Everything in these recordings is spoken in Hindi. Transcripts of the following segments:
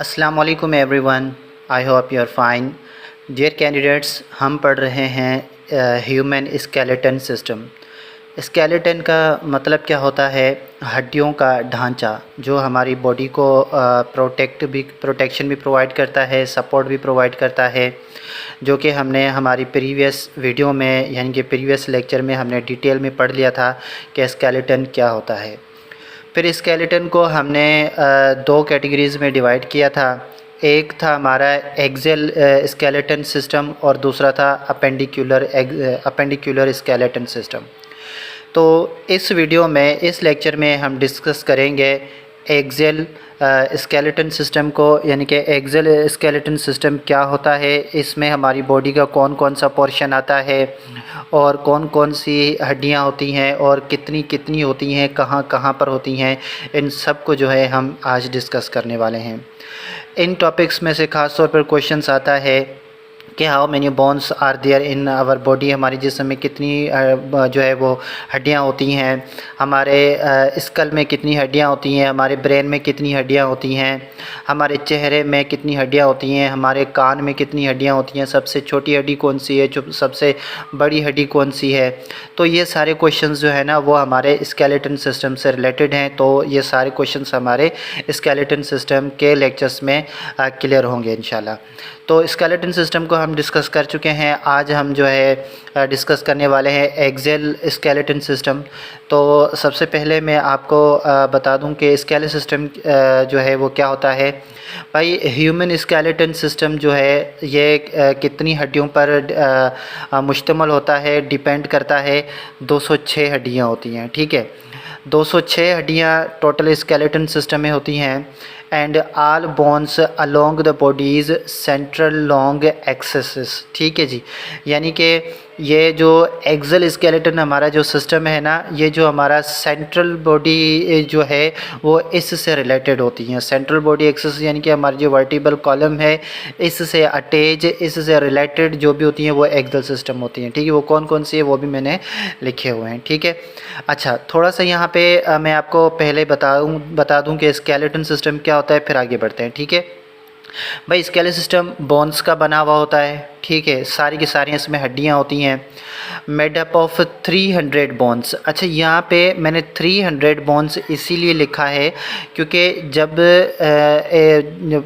अस्सलाम वालेकुम everyone. I hope you are fine. Dear candidates, हम पढ़ रहे हैं ह्यूमन स्केलेटन सिस्टम। स्केलेटन का मतलब क्या होता है? हड्डियों का ढांचा जो हमारी बॉडी को प्रोटेक्शन भी प्रोवाइड करता है, सपोर्ट भी प्रोवाइड करता है, जो कि हमने हमारी प्रीवियस वीडियो में यानी कि प्रीवियस लेक्चर में हमने डिटेल में पढ़ लिया था कि स्केलेटन क्या होता है। फिर स्केलेटन को हमने दो कैटेगरीज़ में डिवाइड किया था। एक था हमारा एक्सेल स्केलेटन सिस्टम और दूसरा था अपेंडिकुलर स्केलेटन सिस्टम। तो इस वीडियो में, इस लेक्चर में हम डिस्कस करेंगे एक्सेल स्केलेटन सिस्टम को, यानी कि एक्सेल स्केलेटन सिस्टम क्या होता है, इसमें हमारी बॉडी का कौन कौन सा पोर्शन आता है और कौन कौन सी हड्डियां होती हैं और कितनी कितनी होती हैं, कहाँ कहाँ पर होती हैं, इन सब को जो है हम आज डिस्कस करने वाले हैं। इन टॉपिक्स में से ख़ास तौर पर क्वेश्चंस आता है कि how many bones are there in our body, हमारे जिस्म में कितनी जो है वो हड्डियां होती हैं, हमारे स्कल में कितनी हड्डियां होती हैं, हमारे ब्रेन में कितनी हड्डियां होती हैं, हमारे चेहरे में कितनी हड्डियां होती हैं, हमारे कान में कितनी हड्डियां होती हैं, सबसे छोटी हड्डी कौन सी है, जो सबसे बड़ी हड्डी कौन सी है। तो ये सारे क्वेश्चंस जो है ना वो हमारे स्केलेटन सिस्टम से रिलेटेड हैं। तो ये सारे क्वेश्चंस हमारे स्केलेटन सिस्टम के लेक्चर्स में क्लियर होंगे इंशाल्लाह। तो स्केलेटन सिस्टम को हम डिस्कस कर चुके हैं। आज हम जो है डिस्कस करने वाले हैं एक्सेल स्केलेटन सिस्टम। तो सबसे पहले मैं आपको बता दूं कि स्केलेटन सिस्टम जो है वो क्या होता है। भाई, ह्यूमन स्केलेटन सिस्टम जो है ये कितनी हड्डियों पर मुश्तमल होता है, डिपेंड करता है। 206 हड्डियाँ होती हैं, ठीक है। 206 हड्डियाँ टोटल स्केलेटन सिस्टम में होती हैं। And all bones along the bodies central long axis, ठीक है जी। यानी कि ये जो एक्सेल स्केलेटन हमारा जो सिस्टम है ना, ये जो हमारा सेंट्रल बॉडी जो है वो इससे रिलेटेड होती हैं। सेंट्रल बॉडी एक्सेस यानी कि हमारी जो वर्टिब्रल कॉलम है, इससे अटैच, इससे रिलेटेड जो भी होती हैं वो एक्सेल सिस्टम होती हैं, ठीक है। वो कौन कौन सी है वो भी मैंने लिखे हुए हैं, ठीक है। अच्छा, थोड़ा सा यहाँ पे मैं आपको पहले बता दूँ कि स्केलेटन सिस्टम क्या होता है, फिर आगे बढ़ते हैं, ठीक है। भाई, स्केलेटन सिस्टम बोन्स का बना हुआ होता है, ठीक है। सारी की सारी इसमें हड्डियाँ होती हैं, मेड अप ऑफ 300 बोन्स। अच्छा, यहाँ पे मैंने 300 बोन्स इसीलिए लिखा है क्योंकि जब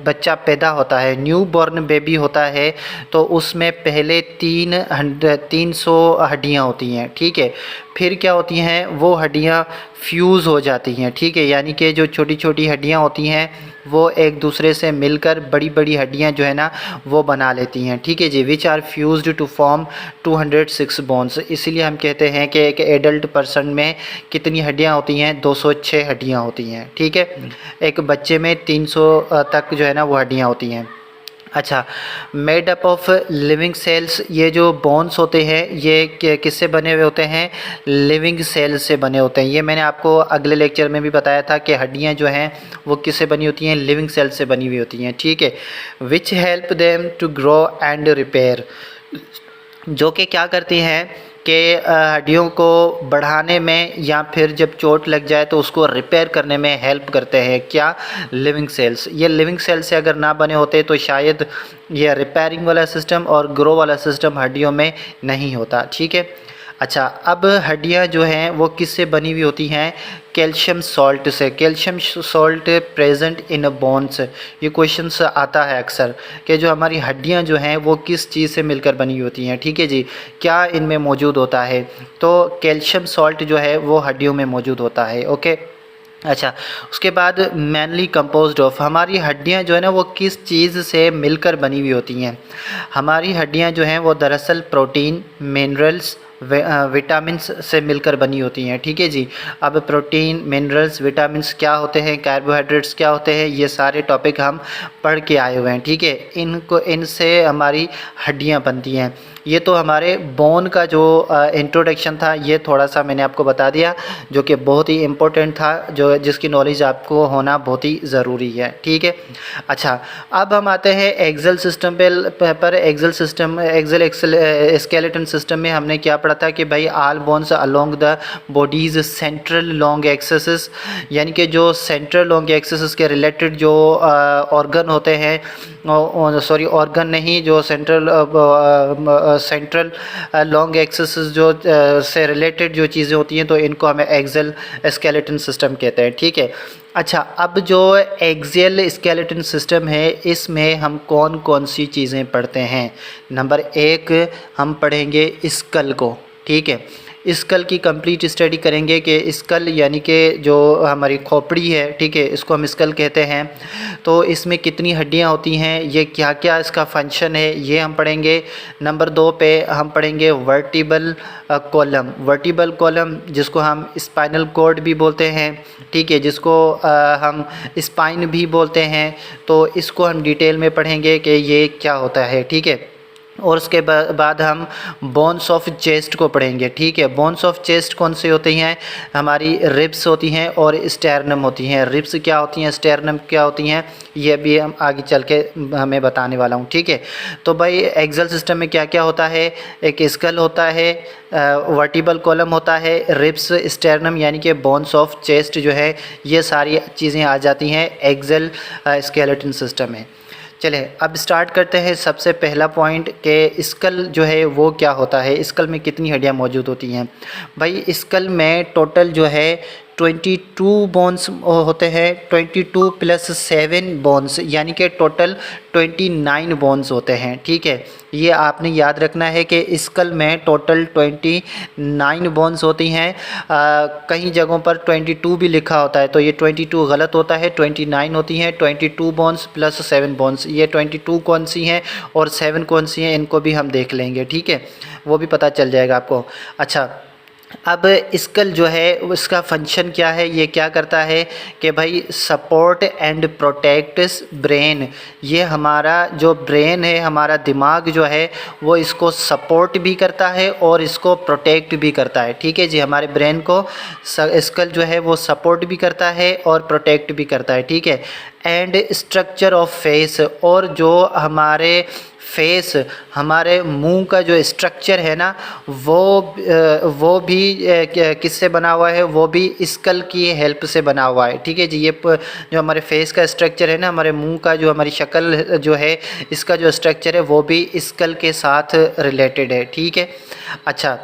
बच्चा पैदा होता है, न्यू बॉर्न बेबी होता है, तो उसमें पहले 300 हड्डियाँ होती हैं, ठीक है। फिर क्या होती हैं, वो हड्डियाँ फ्यूज़ हो जाती हैं, ठीक है। यानी कि जो छोटी छोटी हड्डियाँ होती हैं वो एक दूसरे से मिलकर बड़ी बड़ी हड्डियाँ जो है ना वो बना लेती हैं, ठीक है जी। Which are fused to form 206 bones. इसीलिए हम कहते हैं कि एक एडल्ट पर्सन में कितनी हड्डियाँ होती हैं, 206 हड्डियाँ होती हैं, ठीक है। एक बच्चे में 300 तक जो है ना वो हड्डियाँ होती हैं। अच्छा, made up of living cells. ये जो बोन्स होते हैं ये किससे बने हुए होते हैं? लिविंग सेल्स से बने होते हैं। ये मैंने आपको अगले लेक्चर में भी बताया था कि हड्डियां जो हैं वो किससे बनी होती हैं? लिविंग सेल्स से बनी हुई होती हैं, ठीक है। Which help them to grow and repair, जो कि क्या करती हैं कि हड्डियों को बढ़ाने में या फिर जब चोट लग जाए तो उसको रिपेयर करने में हेल्प करते हैं। क्या? Living cells. ये लिविंग सेल्स से अगर ना बने होते तो शायद ये रिपेयरिंग वाला सिस्टम और ग्रो वाला सिस्टम हड्डियों में नहीं होता, ठीक है। अच्छा, अब हड्डियां जो हैं वो किससे बनी हुई होती हैं? कैल्शियम सॉल्ट से। Calcium salt present in bones, ये क्वेश्चन आता है अक्सर कि जो हमारी हड्डियां जो हैं वो किस चीज़ से मिलकर बनी हुई होती हैं, ठीक है जी। क्या इनमें मौजूद होता है? तो कैल्शियम सॉल्ट जो है वो हड्डियों में मौजूद होता है, ओके। अच्छा, उसके बाद मेनली कंपोज्ड ऑफ, हमारी हड्डियां जो है ना वो किस चीज़ से मिलकर बनी हुई होती हैं? हमारी हड्डियां जो हैं वो दरअसल प्रोटीन, मिनरल्स, विटामिन्स से मिलकर बनी होती हैं, ठीक है जी। अब प्रोटीन, मिनरल्स, विटामिन्स क्या होते हैं, कार्बोहाइड्रेट्स क्या होते हैं, ये सारे टॉपिक हम पढ़ के आए हुए हैं, ठीक है। इनसे हमारी हड्डियां बनती हैं। ये तो हमारे बोन का जो इंट्रोडक्शन था ये थोड़ा सा मैंने आपको बता दिया, जो कि बहुत ही इम्पोर्टेंट था, जो जिसकी नॉलेज आपको होना बहुत ही ज़रूरी है, ठीक है। अच्छा, अब हम आते हैं एक्सेल सिस्टम पर। एक्सेल स्केलेटन सिस्टम में हमने क्या पढ़ा पढ़ा था कि भाई all bones along the bodies central long axis, यानी कि जो सेंट्रल लॉन्ग एक्सेस के रिलेटेड जो ऑर्गन होते हैं, सॉरी ऑर्गन नहीं, जो सेंट्रल लॉन्ग एक्सेस जो से रिलेटेड जो चीज़ें होती हैं, तो इनको हमें एक्सियल स्केलेटन सिस्टम कहते हैं। ठीक है। अच्छा, अब जो एक्सियल स्केलेटन सिस्टम है, इसमें हम कौन कौन सी चीज़ें पढ़ते हैं? नंबर 1 हम पढ़ेंगे स्कल को। ठीक है, स्कल की कंप्लीट स्टडी करेंगे कि स्कल यानी कि जो हमारी खोपड़ी है, ठीक है, इसको हम स्कल कहते हैं। तो इसमें कितनी हड्डियां होती हैं, ये क्या क्या इसका फंक्शन है, ये हम पढ़ेंगे। नंबर 2 पे हम पढ़ेंगे वर्टिबल कॉलम। वर्टिबल कॉलम जिसको हम स्पाइनल कॉर्ड भी बोलते हैं, ठीक है, जिसको हम स्पाइन भी बोलते हैं। तो इसको हम डिटेल में पढ़ेंगे कि ये क्या होता है। ठीक है। और उसके बाद हम बोन्स ऑफ चेस्ट को पढ़ेंगे। ठीक है, बोन्स ऑफ चेस्ट कौन सी होती हैं? हमारी रिब्स होती हैं और स्टेरनम होती हैं। रिब्स क्या होती हैं, स्टेरनम क्या होती हैं, ये भी हम आगे चल के हमें बताने वाला हूँ। ठीक है। तो भाई एक्सियल सिस्टम में क्या क्या होता है? एक स्कल होता है, वर्टिबल कॉलम होता है, रिब्स, स्टेरनम यानी कि बोन्स ऑफ चेस्ट जो है, ये सारी चीज़ें आ जाती हैं एक्सियल स्केलेटन सिस्टम में। चले अब स्टार्ट करते हैं। सबसे पहला पॉइंट कि स्कल जो है वो क्या होता है, स्कल में कितनी हड्डियां मौजूद होती हैं। भाई स्कल में टोटल जो है 22 बोन्स होते हैं, 22 प्लस 7 बोन्स यानी कि टोटल 29 बोन्स होते हैं। ठीक है, ये आपने याद रखना है कि स्कल में टोटल 29 बोन्स होती हैं। कई जगहों पर 22 भी लिखा होता है, तो ये 22 गलत होता है, 29 होती हैं। 22 बोन्स प्लस 7 बोन्स, ये 22 कौन सी हैं और 7 कौन सी हैं, इनको भी हम देख लेंगे। ठीक है, वो भी पता चल जाएगा आपको। अच्छा, अब स्कल जो है उसका फंक्शन क्या है, ये क्या करता है कि भाई सपोर्ट एंड प्रोटेक्ट्स ब्रेन। ये हमारा जो ब्रेन है, हमारा दिमाग जो है, वो इसको सपोर्ट भी करता है और इसको प्रोटेक्ट भी करता है। ठीक है जी, हमारे ब्रेन को स्कल जो है वो सपोर्ट भी करता है और प्रोटेक्ट भी करता है। ठीक है। एंड स्ट्रक्चर ऑफ फेस, और जो हमारे फेस, हमारे मुंह का जो स्ट्रक्चर है ना, वो भी किससे बना हुआ है, वो भी स्कल की हेल्प से बना हुआ है। ठीक है जी, ये जो हमारे फेस का स्ट्रक्चर है ना, हमारे मुंह का जो हमारी शक्ल जो है, इसका जो स्ट्रक्चर है वो भी स्कल के साथ रिलेटेड है। ठीक है। अच्छा,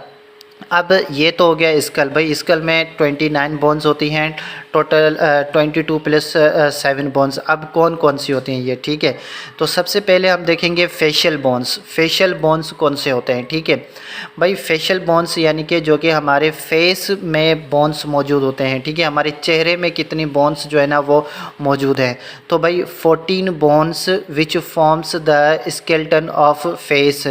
अब ये तो हो गया स्कल। भाई स्कल में 29 बोन्स होती हैं, टोटल 22 प्लस 7 बोन्स। अब कौन कौन सी होती हैं ये? ठीक है, तो सबसे पहले हम देखेंगे फेशियल बोन्स। फेशियल बोन्स कौन से होते हैं? ठीक है भाई, फेशियल बोन्स यानी कि जो कि हमारे फेस में बोन्स मौजूद होते हैं। ठीक है, हमारे चेहरे में कितनी बोन्स जो है ना वो मौजूद है? तो भाई 14 bones which forms the skeleton of face.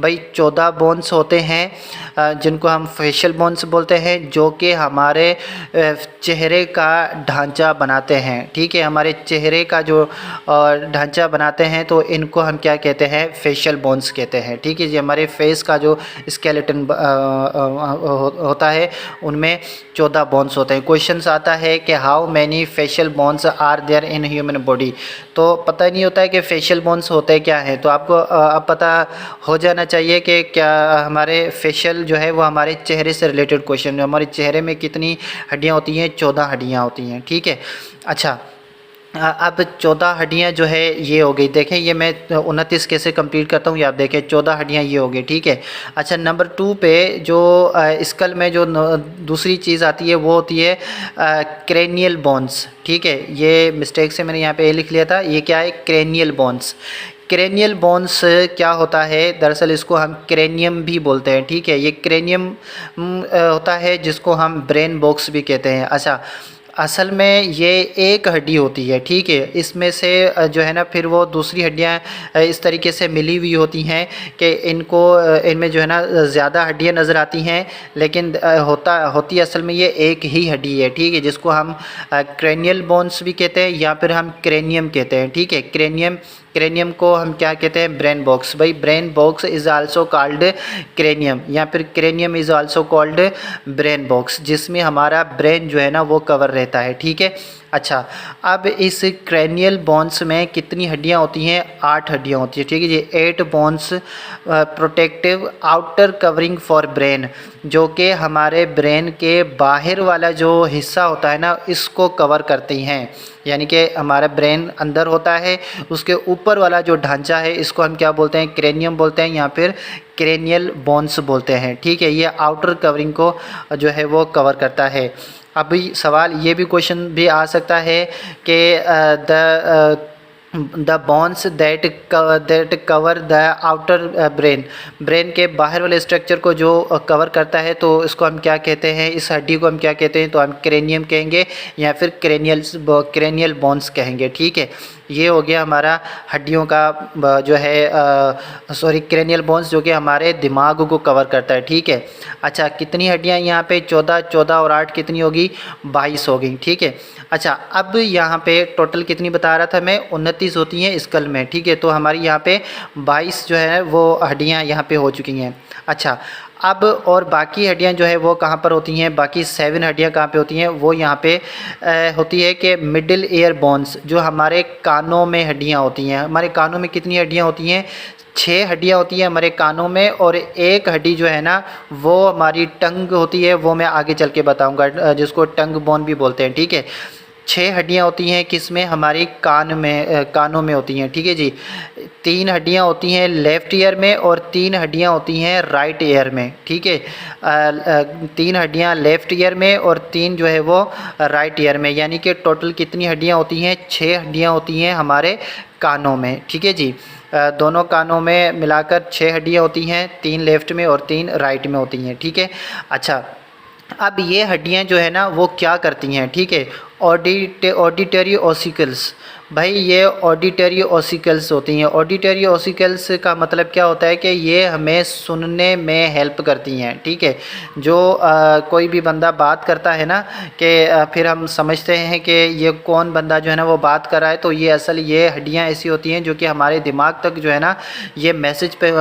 भाई 14 बोन्स होते हैं जिनको हम फेशियल बोन्स बोलते हैं, जो कि हमारे चेहरे का ढांचा बनाते हैं। ठीक है, हमारे चेहरे का जो ढांचा बनाते हैं, तो इनको हम क्या कहते हैं? फेशियल बोन्स कहते हैं। ठीक है जी, हमारे फेस का जो स्केलेटन होता है उनमें 14 बोन्स होते हैं। क्वेश्चंस आता है कि how many facial bones are there in human body. तो पता नहीं होता है कि फेशियल बोन्स होते क्या हैं, तो आपको अब पता हो जाना चाहिए कि क्या हमारे फेशियल जो है वो हमारे चेहरे से रिलेटेड क्वेश्चन है। हमारे चेहरे में कितनी हड्डियां होती हैं? 14 हड्डियां होती हैं। ठीक है। अच्छा, अब 14 हड्डियां जो है ये हो गई। देखें, ये मैं 29 कैसे कंप्लीट करता हूँ, ये आप देखें 14 हड्डियां ये हो गई। ठीक है। अच्छा, नंबर 2 पे जो स्कल में जो दूसरी चीज़ आती है वो होती है क्रेनियल बोन्स। ठीक है, ये मिस्टेक से मैंने यहाँ पे लिख लिया था, ये क्या है? Cranial bones. क्रेनियल बोन्स क्या होता है? दरअसल इसको हम क्रेनियम भी बोलते हैं। ठीक है, ये क्रेनियम होता है जिसको हम ब्रेन बॉक्स भी कहते हैं। अच्छा, असल में ये एक हड्डी होती है। ठीक है, इसमें से जो है ना फिर वो दूसरी हड्डियां इस तरीके से मिली हुई होती हैं कि इनमें जो है ना ज़्यादा हड्डियां नज़र आती हैं, लेकिन होती असल में ये एक ही हड्डी है। ठीक है, जिसको हम क्रेनियल बोन्स भी कहते हैं या फिर हम क्रेनियम कहते हैं। ठीक है, क्रेनियम को हम क्या कहते हैं? Brain box. भाई brain box is also called cranium, या फिर cranium is also called brain box, जिसमें हमारा ब्रेन जो है ना वो कवर रहता है। ठीक है। अच्छा, अब इस क्रैनियल बोन्स में कितनी हड्डियां होती हैं? 8 हड्डियां होती हैं, ठीक है जी। 8 bones protective outer covering for brain, जो कि हमारे ब्रेन के बाहर वाला जो हिस्सा होता है ना, इसको कवर करती हैं। यानी कि हमारा ब्रेन अंदर होता है, उसके ऊपर वाला जो ढांचा है इसको हम क्या बोलते हैं? क्रेनियम बोलते हैं या फिर क्रेनियल बोन्स बोलते हैं, ठीक है। ये आउटर कवरिंग को जो है वो कवर करता है। अभी सवाल ये भी क्वेश्चन भी आ सकता है कि the bones that cover the outer brain के बाहर वाले स्ट्रक्चर को जो कवर करता है, तो इसको हम क्या कहते हैं? इस हड्डी को हम क्या कहते हैं? तो हम क्रेनियम कहेंगे या फिर क्रेनियल बोन्स कहेंगे, ठीक है। ये हो गया हमारा हड्डियों का जो है सॉरी क्रेनियल बोन्स, जो कि हमारे दिमाग को कवर करता है, ठीक है। अच्छा, कितनी हड्डियां यहाँ पे? 14 और 8 कितनी होगी? 22 हो गई, ठीक है। अच्छा, अब यहाँ पे टोटल कितनी बता रहा था मैं? 29 होती हैं स्कल में, ठीक है। तो हमारी यहाँ पे 22 जो है वो हड्डियाँ यहाँ पे हो चुकी हैं। अच्छा, अब और बाकी हड्डियाँ जो है वो कहाँ पर होती हैं? बाकी 7 हड्डियाँ कहाँ पे होती हैं? वो यहाँ पे होती है कि मिडिल ईयर बोन्स, जो हमारे कानों में हड्डियाँ होती हैं। हमारे कानों में कितनी हड्डियाँ होती हैं? 6 हड्डियाँ होती हैं हमारे कानों में, और एक हड्डी जो है ना वो हमारी टंग होती है, वो मैं आगे चल के बताऊँगा, जिसको टंग बोन भी बोलते हैं, ठीक है। 6 हड्डियाँ होती हैं किसमें? हमारी कानों में होती हैं, ठीक है जी। 3 हड्डियाँ होती हैं लेफ़्ट ईयर में और 3 हड्डियाँ होती हैं राइट ईयर में, ठीक है। 3 हड्डियाँ लेफ़्ट ईयर में और 3 जो है वो राइट ईयर में, यानी कि टोटल कितनी हड्डियाँ होती हैं? 6 हड्डियाँ होती हैं हमारे कानों में, ठीक है जी। दोनों कानों में मिलाकर 6 हड्डियाँ होती हैं, 3 लेफ़्ट में और 3 राइट में होती हैं, ठीक है। अच्छा, अब ये हड्डियाँ जो है ना वो क्या करती हैं, ठीक है? ऑडिटरी ऑसिकल्स, भाई ये ऑडिटरी ऑसिकल्स होती हैं। ऑडिटरी ऑसिकल्स का मतलब क्या होता है कि ये हमें सुनने में हेल्प करती हैं, ठीक है। जो कोई भी बंदा बात करता है ना कि फिर हम समझते हैं कि ये कौन बंदा जो है ना वो बात कर रहा है, तो ये हड्डियां ऐसी होती हैं जो कि हमारे दिमाग तक जो है ना ये मैसेज पे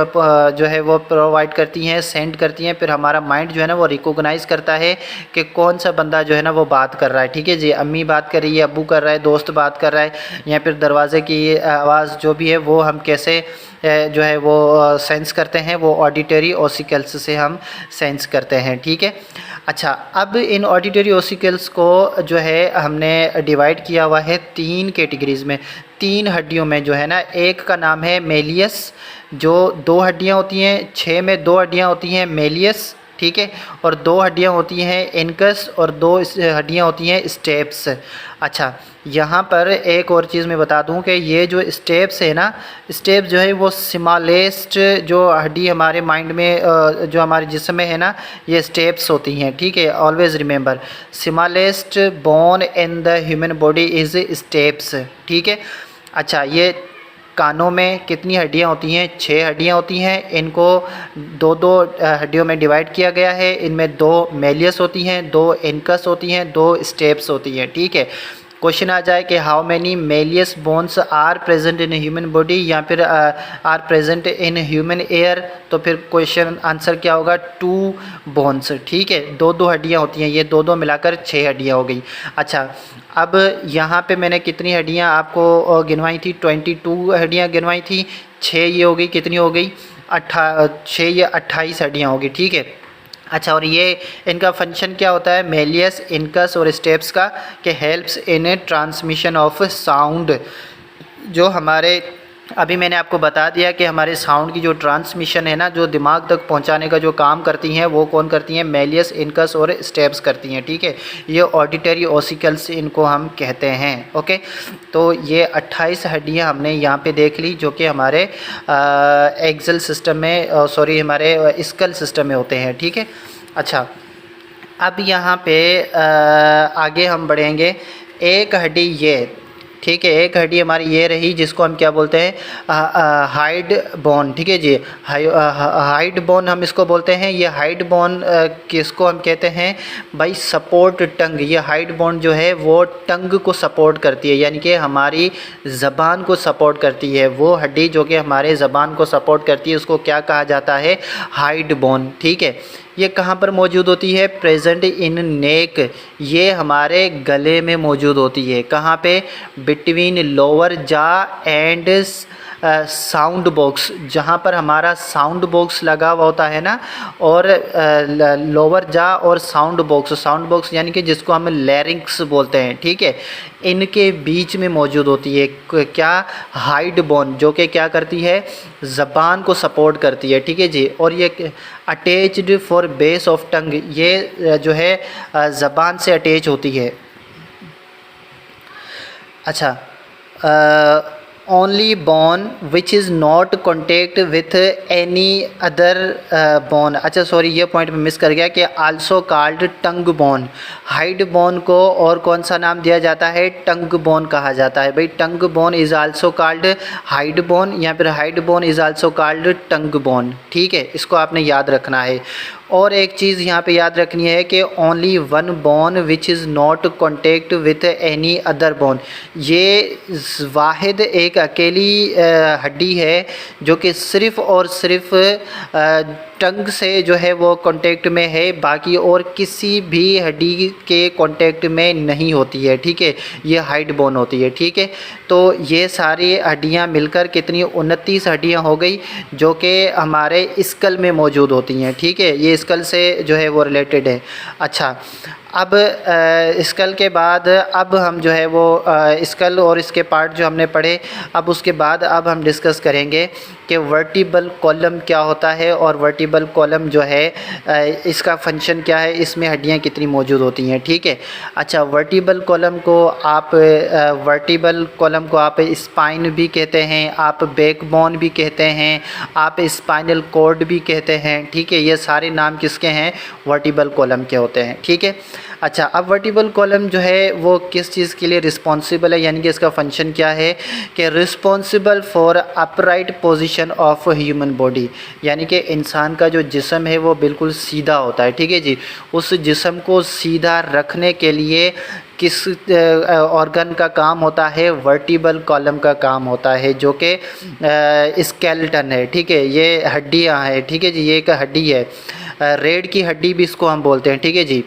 जो है वो प्रोवाइड करती हैं, सेंड करती हैं। फिर हमारा माइंड जो है ना वो रिकॉग्नाइज़ करता है कि कौन सा बंदा जो है ना वो बात कर रहा है, ठीक है जी। अम्मी बात कर रही है, अब्बू कर रहा है, दोस्त बात कर रहा है, या फिर दरवाज़े की आवाज़ जो भी है वो हम कैसे जो है वो सेंस करते हैं? वो ऑडिटरी ऑसिकल्स से हम सेंस करते हैं, ठीक है। अच्छा, अब इन ऑडिटरी ऑसिकल्स को जो है हमने डिवाइड किया हुआ है 3 कैटेगरीज़ में, 3 हड्डियों में जो है ना। एक का नाम है मेलियस, जो 2 हड्डियाँ होती हैं, 6 में 2 हड्डियाँ होती हैं मेलियस, ठीक है। और 2 हड्डियाँ होती हैं इनकस और 2 हड्डियाँ होती हैं स्टेप्स। अच्छा, यहाँ पर एक और चीज़ मैं बता दूँ कि ये जो स्टेप्स है ना, स्टेप्स जो है वो स्मॉलेस्ट जो हड्डी हमारे माइंड में जो हमारे जिस्म में है ना, ये स्टेप्स होती हैं, ठीक है। Always remember, smallest bone in the human body is steps, ठीक है। अच्छा, ये कानों में कितनी हड्डियां होती हैं? 6 हड्डियां होती हैं। इनको 2-2 हड्डियों में डिवाइड किया गया है। इनमें 2 मेलियस होती हैं, 2 इनकस होती हैं, 2 स्टेप्स होती हैं, ठीक है। क्वेश्चन आ जाए कि how many malleus bones are present in human body या फिर are present in human ear, तो फिर क्वेश्चन आंसर क्या होगा? 2 बोन्स, ठीक है। 2-2 हड्डियाँ होती हैं, ये 2-2 मिलाकर 6 हड्डियाँ हो गई। अच्छा, अब यहाँ पे मैंने कितनी हड्डियाँ आपको गिनवाई थी? 22 हड्डियाँ गिनवाई थी। 6 ये हो गई, कितनी हो गई? 6 ये 28 हड्डियाँ हो गई, ठीक है। अच्छा, और ये इनका फंक्शन क्या होता है? मेलियस, इनकस और स्टेप्स का, कि helps in transmission of sound. जो हमारे अभी मैंने आपको बता दिया कि हमारे साउंड की जो ट्रांसमिशन है ना, जो दिमाग तक पहुंचाने का जो काम करती हैं, वो कौन करती हैं? मेलियस, इनकस और स्टेप्स करती हैं, ठीक है। ये ऑडिटरी ऑसिकल्स इनको हम कहते हैं, ओके। तो ये 28 हड्डियां हमने यहाँ पे देख ली, जो कि हमारे एक्सल सिस्टम में सॉरी हमारे स्कल सिस्टम में होते हैं, ठीक है। अच्छा, अब यहाँ पे आगे हम बढ़ेंगे। एक हड्डी ये, ठीक है, एक हड्डी हमारी ये रही, जिसको हम क्या बोलते हैं? हाइड बोन, ठीक है जी। हाइड बोन हम इसको बोलते हैं। ये हाइड बोन किसको हम कहते हैं? भाई सपोर्ट टंग। ये हाइड बोन जो है वो टंग को सपोर्ट करती है, यानी कि हमारी ज़बान को सपोर्ट करती है। वो हड्डी जो कि हमारे ज़बान को सपोर्ट करती है, उसको क्या कहा जाता है? हाइड बोन, ठीक है। ये कहाँ पर मौजूद होती है? प्रेजेंट इन नेक, ये हमारे गले में मौजूद होती है। कहाँ पे? बिटवीन लोअर जा एंड साउंड बॉक्स, जहाँ पर हमारा साउंड बॉक्स लगा हुआ होता है ना, और लोअर जा और साउंड बॉक्स यानी कि जिसको हम लैरिंक्स बोलते हैं, ठीक है, इनके बीच में मौजूद होती है क्या? हाइड बोन, जो कि क्या करती है? ज़बान को सपोर्ट करती है, ठीक है जी। और ये attached for base of tongue, ये जो है ज़बान से अटैच होती है। अच्छा, only bone which is not contact with any other bone. अच्छा सॉरी, ये पॉइंट में मिस कर गया कि also called tongue bone. Hide bone को और कौन सा नाम दिया जाता है? टंग बोन कहा जाता है। भाई tongue bone is also called hyoid bone, या फिर hyoid bone is also called tongue bone, ठीक है, इसको आपने याद रखना है। और एक चीज़ यहाँ पे याद रखनी है कि only one bone which is not contact with any other bone, ये वाहिद एक अकेली हड्डी है जो कि सिर्फ़ और सिर्फ टंग से जो है वो कांटेक्ट में है, बाकी और किसी भी हड्डी के कांटेक्ट में नहीं होती है, ठीक है, ये हाइड बोन होती है, ठीक है। तो ये सारी हड्डियाँ मिलकर कितनी 29 हड्डियाँ हो गई जो कि हमारे स्कल में मौजूद होती हैं, ठीक है, ये स्कल से जो है वो रिलेटेड है। अच्छा, अब स्कल के बाद अब हम जो है वो स्कल और इसके पार्ट जो हमने पढ़े, अब उसके बाद अब हम डिस्कस करेंगे कि वर्टिबल कॉलम क्या होता है और वर्टिबल कॉलम जो है इसका फंक्शन क्या है, इसमें हड्डियाँ कितनी मौजूद होती हैं, ठीक है। अच्छा, वर्टिबल कॉलम को आप स्पाइन भी कहते हैं, आप बैकबोन भी कहते हैं, आप स्पाइनल कॉर्ड भी कहते हैं, ठीक है, ये सारे नाम किसके हैं? वर्टिबल कॉलम के होते हैं, ठीक है। अच्छा, अब वर्टिबल कॉलम जो है वो किस चीज़ के लिए रिस्पॉन्सिबल है, यानी कि इसका फंक्शन क्या है कि responsible for upright position of human body, यानी कि इंसान का जो जिस्म है वो बिल्कुल सीधा होता है, ठीक है जी। उस जिस्म को सीधा रखने के लिए किस ऑर्गन का काम होता है? वर्टिबल कॉलम का काम होता है, जो कि स्केलेटन है, ठीक है, ये हड्डियाँ हैं, ठीक है जी, ये एक हड्डी है, रीढ़ की हड्डी भी इसको हम बोलते हैं, ठीक है जी।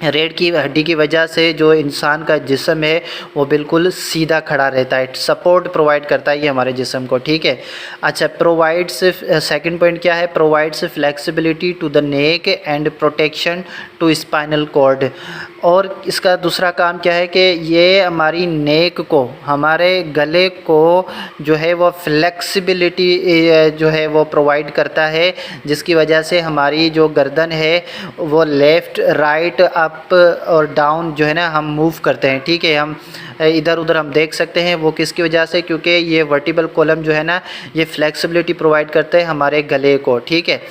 रीढ़ की हड्डी की वजह से जो इंसान का जिस्म है वो बिल्कुल सीधा खड़ा रहता है, सपोर्ट प्रोवाइड करता है ये हमारे जिस्म को, ठीक है। अच्छा, प्रोवाइड्स, सेकंड पॉइंट क्या है? Provides flexibility to the neck and protection to spinal cord. और इसका दूसरा काम क्या है कि ये हमारी नेक को, हमारे गले को जो है वो फ्लेक्सिबिलिटी जो है वो प्रोवाइड करता है, जिसकी वजह से हमारी जो गर्दन है वो लेफ़्ट राइट अप और डाउन जो है ना हम मूव करते हैं, ठीक है, हम इधर उधर हम देख सकते हैं। वो किसकी वजह से? क्योंकि ये वर्टिबल कॉलम जो है ना ये फ्लेक्सिबिलिटी प्रोवाइड करते हैं हमारे गले को, ठीक है,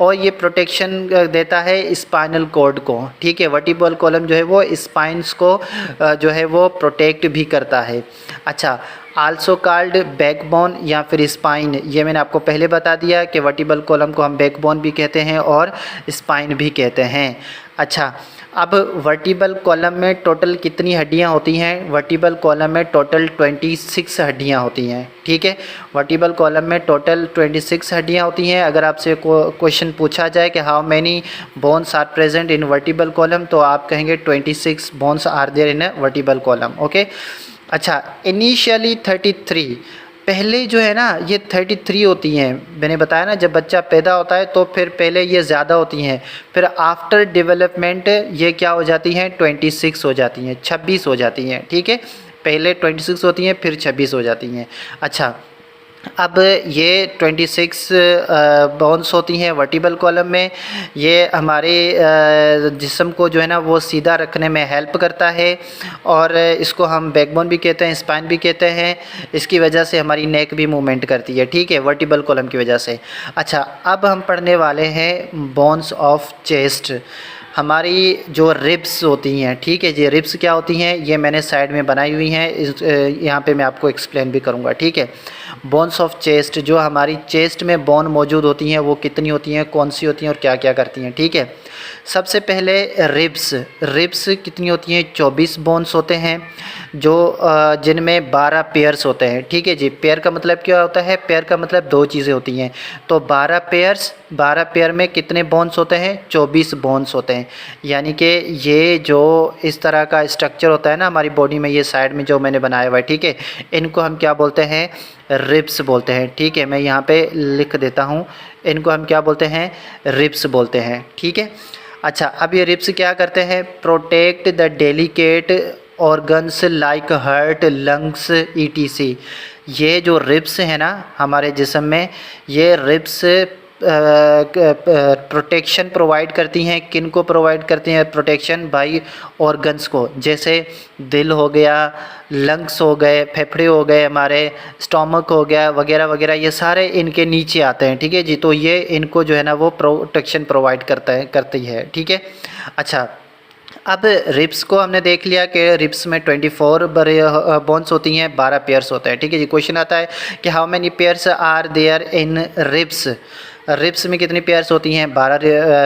और ये प्रोटेक्शन देता है स्पाइनल कॉर्ड को, ठीक है। वर्टिबल कॉलम जो है वो स्पाइंस को जो है वो प्रोटेक्ट भी करता है। अच्छा, आल्सो कॉल्ड बैकबोन या फिर स्पाइन, ये मैंने आपको पहले बता दिया कि वर्टिबल कॉलम को हम बैकबोन भी कहते हैं और स्पाइन भी कहते हैं। अच्छा, अब वर्टिबल कॉलम में टोटल कितनी हड्डियां होती हैं? वर्टिबल कॉलम में टोटल 26 हड्डियां होती हैं, ठीक है। वर्टिबल कॉलम में टोटल 26 हड्डियां होती हैं। अगर आपसे क्वेश्चन पूछा जाए कि how many bones are present in vertebral column, तो आप कहेंगे 26 bones are there in vertebral column, okay. अच्छा, इनिशियली 33, पहले जो है ना ये 33 होती हैं, मैंने बताया ना जब बच्चा पैदा होता है तो फिर पहले ये ज़्यादा होती हैं, फिर आफ्टर डेवलपमेंट ये क्या हो जाती हैं? 26 हो जाती हैं, 26 हो जाती हैं, ठीक है। पहले 26 होती हैं फिर 26 हो जाती हैं। अच्छा, अब ये 26 बोन्स होती हैं वर्टिबल कॉलम में, ये हमारे जिस्म को जो है ना वो सीधा रखने में हेल्प करता है, और इसको हम बैकबोन भी कहते हैं, स्पाइन भी कहते हैं। इसकी वजह से हमारी नेक भी मूवमेंट करती है, ठीक है, वर्टिबल कॉलम की वजह से। अच्छा, अब हम पढ़ने वाले हैं बोन्स ऑफ चेस्ट, हमारी जो रिब्स होती हैं, ठीक है जी। रिब्स क्या होती हैं ये मैंने साइड में बनाई हुई हैं, यहाँ पे मैं आपको एक्सप्लेन भी करूँगा, ठीक है। बोन्स ऑफ चेस्ट, जो हमारी चेस्ट में बोन मौजूद होती हैं वो कितनी होती हैं, कौन सी होती हैं और क्या क्या करती हैं, ठीक है। सबसे पहले रिब्स। रिब्स कितनी होती हैं? 24 बोन्स होते हैं, जो जिनमें 12 पेयर्स होते हैं। ठीक है जी। पेयर का मतलब क्या होता है? पेयर का मतलब दो चीज़ें होती हैं। तो 12 पेयर्स, 12 पेयर में कितने बोन्स होते हैं? 24 बोन्स होते हैं। यानी कि ये जो इस तरह का स्ट्रक्चर होता है ना हमारी बॉडी में, ये साइड में जो मैंने बनाया हुआ है, ठीक है, इनको हम क्या बोलते हैं? रिब्स बोलते हैं। ठीक है, मैं यहाँ पे लिख देता हूँ, इनको हम क्या बोलते हैं? रिब्स बोलते हैं। ठीक है। अच्छा, अब ये रिब्स क्या करते हैं? Protect the delicate organs like heart, lungs, etc. ये जो रिब्स है ना हमारे जिस्म में, ये रिब्स प्रोटेक्शन प्रोवाइड करती हैं। किन को प्रोवाइड करती हैं प्रोटेक्शन? भाई ऑर्गन्स को, जैसे दिल हो गया, लंग्स हो गए, फेफड़े हो गए, हमारे स्टोमक हो गया, वगैरह वगैरह, ये सारे इनके नीचे आते हैं। ठीक है जी। तो ये इनको जो है ना वो प्रोटेक्शन प्रोवाइड करती है। ठीक है। अच्छा, अब रिब्स को हमने देख लिया कि रिब्स में 24 बोन्स होती हैं, 12 पेयर्स होते हैं। ठीक है जी। क्वेश्चन आता है कि how many pairs are there in ribs. Ribs में कितनी पेयर्स होती हैं? 12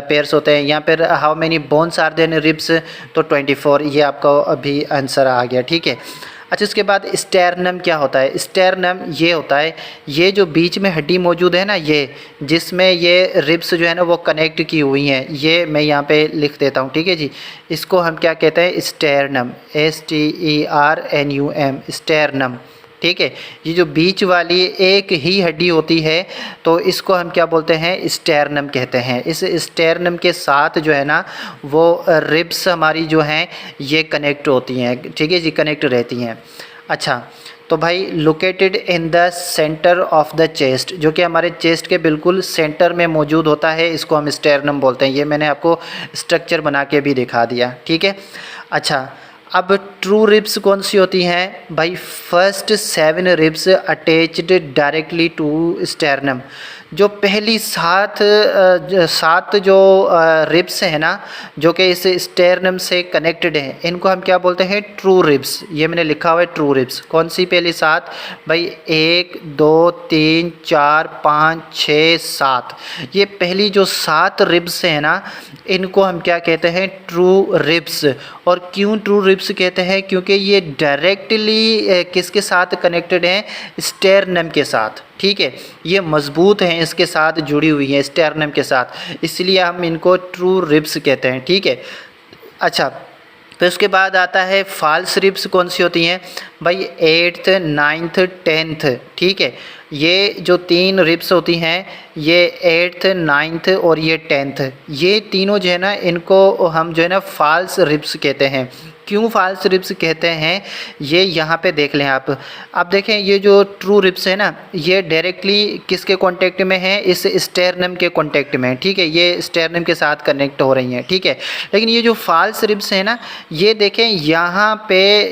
पेयर्स होते हैं। यहाँ पर how many bones are there in ribs, तो 24। ये आपका अभी आंसर आ गया। ठीक है। अच्छा, उसके बाद स्टेरनम क्या होता है? स्टेरनम ये होता है, ये जो बीच में हड्डी मौजूद है ना, ये जिसमें ये रिब्स जो है ना वो कनेक्ट की हुई हैं, ये मैं यहाँ पे लिख देता हूँ। ठीक है जी। इसको हम क्या कहते हैं? Sternum, STERNUM, sternum. ठीक है। ये जो बीच वाली एक ही हड्डी होती है, तो इसको हम क्या बोलते हैं? स्टेरनम कहते हैं। इस स्टेरनम के साथ जो है ना वो रिब्स हमारी जो हैं ये कनेक्ट होती हैं। ठीक है जी, कनेक्ट रहती हैं। अच्छा, तो भाई located in the centre of the chest, जो कि हमारे चेस्ट के बिल्कुल सेंटर में मौजूद होता है, इसको हम स्टेरनम बोलते हैं। ये मैंने आपको स्ट्रक्चर बना के भी दिखा दिया। ठीक है। अच्छा, अब ट्रू रिब्स कौन सी होती हैं? भाई first 7 ribs attached directly to sternum. जो पहली 7 जो रिब्स हैं ना, जो कि इस स्टेरनम से कनेक्टेड हैं, इनको हम क्या बोलते हैं? True ribs. ये मैंने लिखा हुआ है ट्रू रिब्स। कौन सी पहली 7? भाई 1 2 3 4 5 6 7। ये पहली जो 7 रिब्स हैं ना, इनको हम क्या कहते हैं? True ribs. और क्यों ट्रू रिब्स कहते हैं? क्योंकि ये डायरेक्टली किसके साथ कनेक्टेड हैं? स्टेरनम के साथ। ठीक है, ये मजबूत हैं, इसके साथ जुड़ी हुई हैं स्टेरनम के साथ, इसलिए हम इनको ट्रू रिब्स कहते हैं। ठीक है। अच्छा, फिर उसके बाद आता है फॉल्स रिब्स। कौन सी होती हैं? भाई 8th 9th 10th। ठीक है, ये जो 3 रिब्स होती हैं, ये 8th 9th और ये 10th, ये तीनों जो है ना इनको हम जो है ना फॉल्स रिब्स कहते हैं। क्यों फॉल्स रिब्स कहते हैं? ये यहाँ पे देख लें आप। अब देखें, ये जो ट्रू रिब्स है ना, ये डायरेक्टली किसके कांटेक्ट में है? इस स्टेरनम के कांटेक्ट में है। ठीक है, ये स्टेरनम के साथ कनेक्ट हो रही हैं। ठीक है। लेकिन ये जो फॉल्स रिब्स है ना, ये देखें यहाँ पे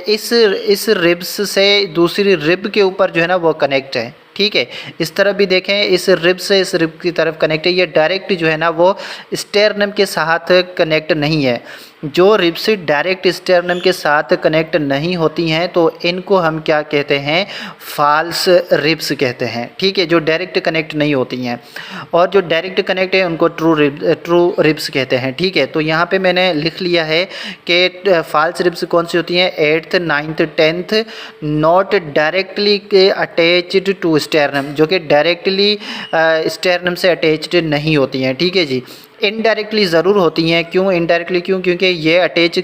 इस रिब्स से दूसरी रिब के ऊपर जो है ना वो कनेक्ट है। ठीक है, इस तरफ भी देखें, इस रिब से इस रिब की तरफ कनेक्ट है। ये डायरेक्ट जो है ना वो स्टेरनम के साथ कनेक्ट नहीं है। जो रिब्स डायरेक्ट स्टेरनम के साथ कनेक्ट नहीं होती हैं, तो इनको हम क्या कहते हैं? फॉल्स रिब्स कहते हैं। ठीक है, जो डायरेक्ट कनेक्ट नहीं होती हैं। और जो डायरेक्ट कनेक्ट है उनको ट्रू रिब्स कहते हैं। ठीक है, तो यहाँ पे मैंने लिख लिया है कि फॉल्स रिब्स कौन सी होती हैं? 8th 9th 10th not directly attached to sternum, जो कि डायरेक्टली स्टेरनम से अटैच्ड नहीं होती हैं। ठीक है जी। इनडायरेक्टली ज़रूर होती हैं। क्यों इनडायरेक्टली? क्योंकि ये अटैच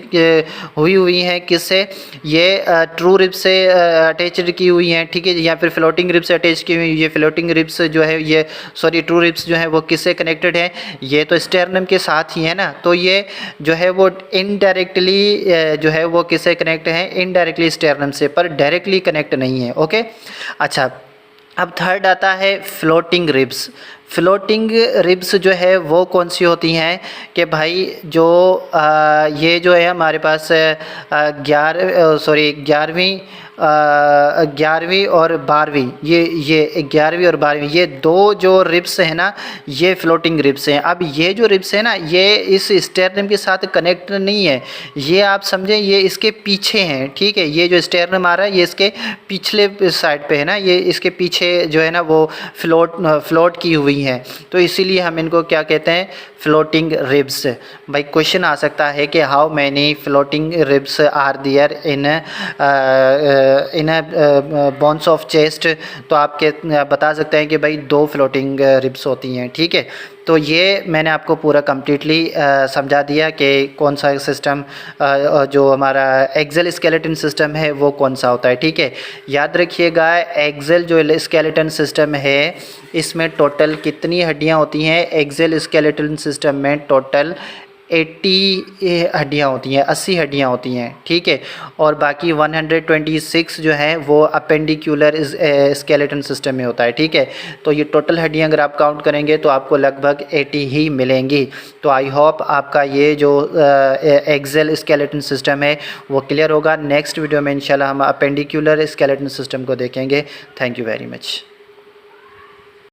हुई हैं किससे? ये ट्रू रिब से अटैच्ड की हुई हैं। ठीक है, या फिर फ्लोटिंग रिब से अटैच की हुई। ये फ्लोटिंग रिब्स जो है, ये सॉरी ट्रू रिब्स जो है वो किससे कनेक्टेड है? ये तो स्टेरनम के साथ ही है ना, तो ये जो है वो इनडायरेक्टली जो है वो किससे कनेक्ट है? इनडायरेक्टली स्टेरनम से, पर डायरेक्टली कनेक्ट नहीं है। ओके। अच्छा, अब थर्ड आता है फ्लोटिंग रिब्स। फ्लोटिंग रिब्स जो है वो कौन सी होती हैं? कि भाई जो ये जो है हमारे पास 11वीं और 12वीं, ये 11वीं और 12वीं, ये दो जो रिब्स हैं ना, ये फ्लोटिंग रिब्स हैं। अब ये जो रिब्स है ना, ये इस स्टेरनम के साथ कनेक्ट नहीं है। ये आप समझें, ये इसके पीछे हैं। ठीक है, ये जो स्टेरनम आ रहा है ये इसके पिछले साइड पे है ना, ये इसके पीछे जो है ना वो फ्लोट की हुई जुड़ी हैं, तो इसीलिए हम इनको क्या कहते हैं, फ्लोटिंग रिब्स। भाई क्वेश्चन आ सकता है कि how many floating ribs are there in bones of chest, तो आप बता सकते हैं कि भाई 2 फ्लोटिंग रिब्स होती हैं। ठीक है, तो ये मैंने आपको पूरा कम्प्लीटली समझा दिया कि कौन सा सिस्टम जो हमारा एक्सेल स्केलेटन सिस्टम है वो कौन सा होता है। ठीक है, याद रखिएगा एक्सेल जो स्केलेटन सिस्टम है इसमें टोटल कितनी हड्डियां होती हैं, एक्सेल स्केलेटन सिस्टम में टोटल 80 हड्डियाँ होती हैं, 80 हड्डियाँ होती हैं। ठीक है, और बाकी 126 जो हैं वो अपेंडिकुलर स्केलेटन सिस्टम में होता है। ठीक है, तो ये टोटल हड्डियाँ अगर आप काउंट करेंगे तो आपको लगभग 80 ही मिलेंगी। तो आई होप आपका ये जो एक्सेल स्केलेटन सिस्टम है वो क्लियर होगा। नेक्स्ट वीडियो में इंशाल्लाह हम अपेंडिकुलर स्केलेटन सिस्टम को देखेंगे। Thank you very much.